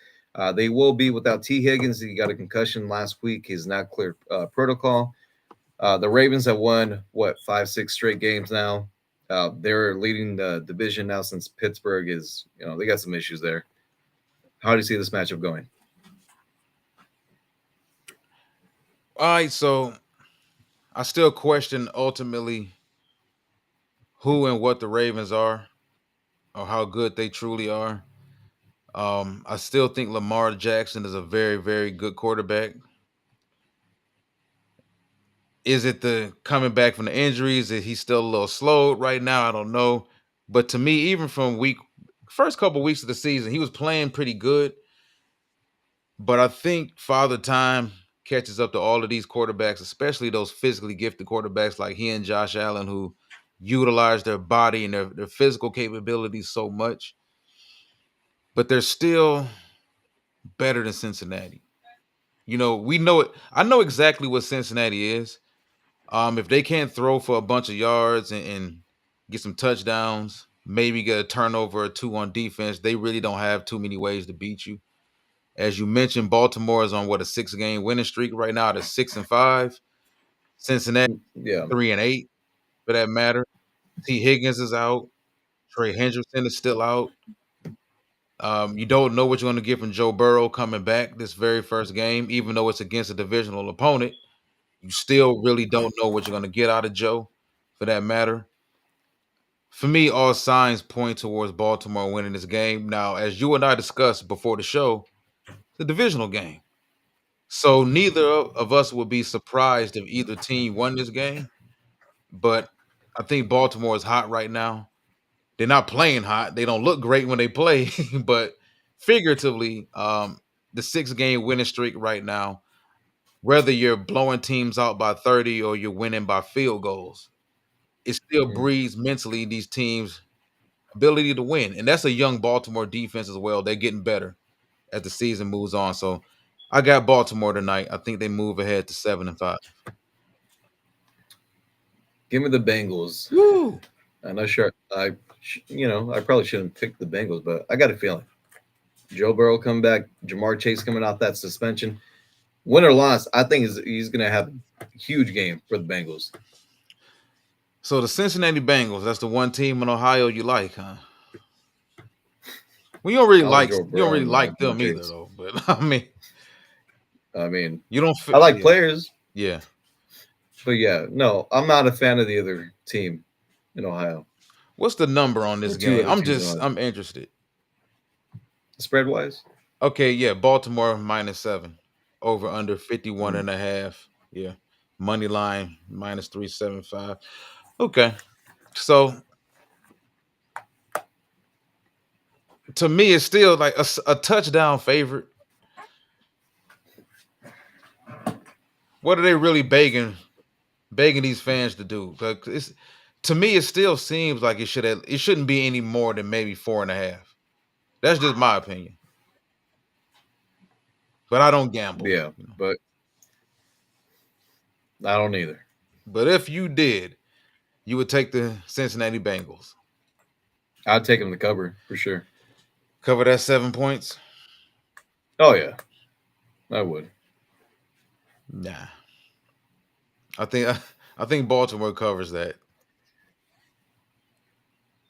They will be without T. Higgins. He got a concussion last week. He's not cleared protocol. The Ravens have won, what, 5, 6 straight games now. They're leading the division now since Pittsburgh is, they got some issues there. How do you see this matchup going? All right, so I still question ultimately who and what the Ravens are or how good they truly are. I still think Lamar Jackson is a very, very good quarterback. Is it the coming back from the injuries? Is he still a little slow right now? I don't know. But to me, even from first couple weeks of the season, he was playing pretty good. But I think Father Time catches up to all of these quarterbacks, especially those physically gifted quarterbacks like he and Josh Allen, who utilize their body and their physical capabilities so much. But they're still better than Cincinnati. We know it. I know exactly what Cincinnati is. If they can't throw for a bunch of yards and get some touchdowns, maybe get a turnover or two on defense, they really don't have too many ways to beat you. As you mentioned, Baltimore is on what, a 6-game winning streak right now. They're 6-5. Cincinnati Yeah. 3-8 for that matter. T. Higgins is out. Trey Hendrickson is still out. You don't know what you're going to get from Joe Burrow coming back this very first game, even though it's against a divisional opponent. You still really don't know what you're going to get out of Joe, for that matter. For me, all signs point towards Baltimore winning this game. Now, as you and I discussed before the show, it's a divisional game. So neither of us would be surprised if either team won this game. But I think Baltimore is hot right now. They're not playing hot. They don't look great when they play, but figuratively, the 6-game winning streak right now, whether you're blowing teams out by 30 or you're winning by field goals, it still Mm. breeds mentally these teams' ability to win. And that's a young Baltimore defense as well. They're getting better as the season moves on. So I got Baltimore tonight. I think they move ahead to 7-5. Give me the Bengals. Woo! I'm not sure. I probably shouldn't pick the Bengals, but I got a feeling Joe Burrow come back, Jamar Chase coming off that suspension, win or loss. I think he's going to have a huge game for the Bengals. So the Cincinnati Bengals, that's the one team in Ohio you like, huh? Well, I like Joe you don't Burrow really and like Jamar them either Chase. though. But I mean, I mean, you don't I fit. like Yeah, players, yeah. but yeah, no, I'm not a fan of the other team in Ohio. What's the number on The this two game? other teams in Ohio. I'm interested. Spread wise, Okay, yeah, Baltimore -7, over under 51 mm. and a half. Yeah, money line -375. Okay, so to me, it's still like a touchdown favorite. What are they really begging these fans to do? 'Cause it's, to me, it still seems like it shouldn't be any more than maybe 4.5. That's just my opinion. But I don't gamble, Yeah, but I don't either. But if you did, you would take the Cincinnati Bengals. I'd take them to cover for sure. Cover that 7 points? Oh yeah, I would. Nah. I think I think Baltimore covers that.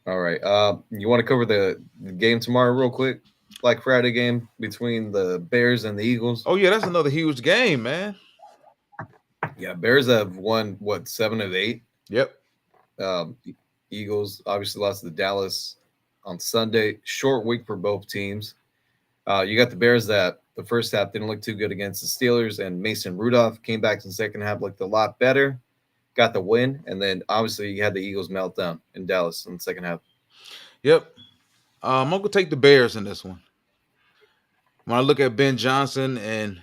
All right. You want to cover the game tomorrow real quick? Black Friday game between the Bears and the Eagles. Oh yeah, that's another huge game, man. Yeah, Bears have won what 7 of 8. Yep. Eagles obviously lost to Dallas on Sunday. Short week for both teams. You got the Bears that the first half didn't look too good against the Steelers, and Mason Rudolph came back in the second half, looked a lot better, got the win, and then obviously you had the Eagles meltdown in Dallas in the second half. Yep. I'm gonna take the Bears in this one. When I look at Ben Johnson and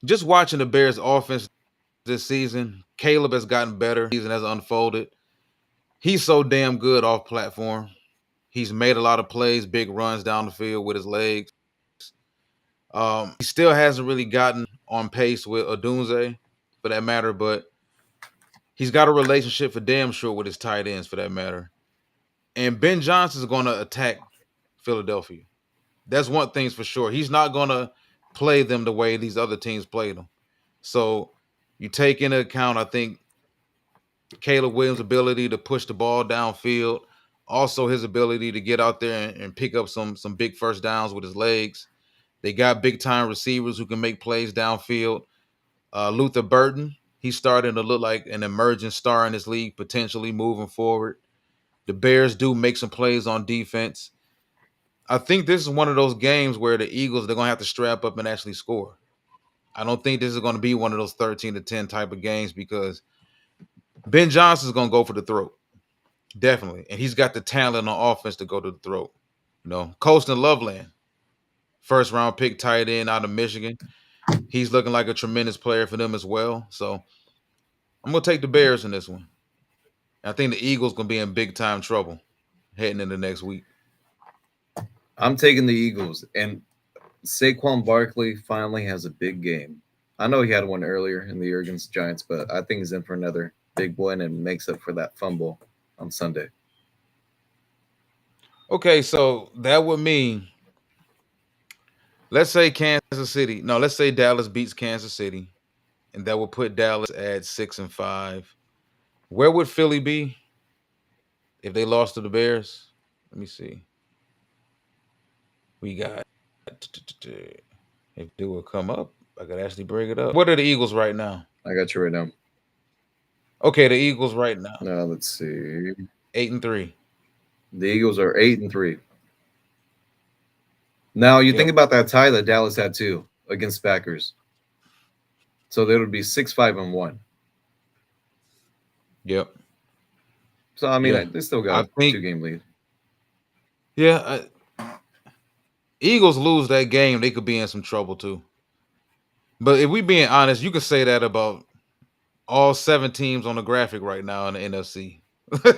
just watching the Bears offense this season, Caleb has gotten better. Season has unfolded. He's so damn good off platform. He's made a lot of plays, big runs down the field with his legs. He still hasn't really gotten on pace with Odunze, for that matter, but he's got a relationship for damn sure with his tight ends, for that matter. And Ben Johnson is going to attack Philadelphia. That's one thing's for sure. He's not going to play them the way these other teams played them. So you take into account, I think, Caleb Williams' ability to push the ball downfield, also his ability to get out there and pick up some big first downs with his legs. They got big time receivers who can make plays downfield. Luther Burton, he's starting to look like an emerging star in this league, potentially moving forward. The Bears do make some plays on defense. I think this is one of those games where the Eagles, they're going to have to strap up and actually score. I don't think this is going to be one of those 13-10 type of games because Ben Johnson's going to go for the throat. Definitely. And he's got the talent on offense to go to the throat. Colston Loveland, first round pick tight end out of Michigan. He's looking like a tremendous player for them as well. So I'm going to take the Bears in this one. I think the Eagles going to be in big time trouble heading into next week. I'm taking the Eagles, and Saquon Barkley finally has a big game. I know he had one earlier in the year against the Giants, but I think he's in for another big win and makes up for that fumble on Sunday. Okay, so that would mean, let's say let's say Dallas beats Kansas City, and that would put Dallas at 6-5. Where would Philly be if they lost to the Bears? Let me see. We got, if they will come up, I could actually bring it up. What are the Eagles right now? I got you right now. Okay, the Eagles right now, Now let's see. 8-3. The Eagles are 8-3. Now you think Yep. about that tie that Dallas had too against Packers. So they would be 6-5-1. Yep. So I mean, Yeah. they still got I a think, 2-game lead. yeah, Eagles lose that game, they could be in some trouble too. But if we being honest, you could say that about all 7 teams on the graphic right now in the NFC.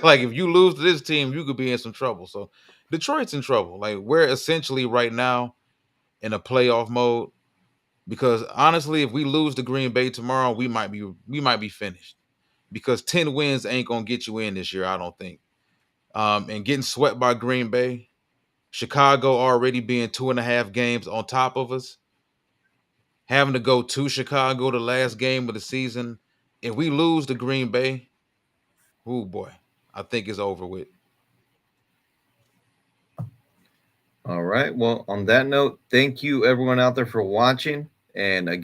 Like if you lose to this team, you could be in some trouble. So Detroit's in trouble. Like we're essentially right now in a playoff mode because honestly, if we lose to Green Bay tomorrow, we might be finished because 10 wins ain't gonna get you in this year. I don't think. And getting swept by Green Bay, Chicago already being 2.5 games on top of us, having to go to Chicago the last game of the season. If we lose to Green Bay, oh boy, I think it's over with. All right. Well, on that note, thank you everyone out there for watching. And again,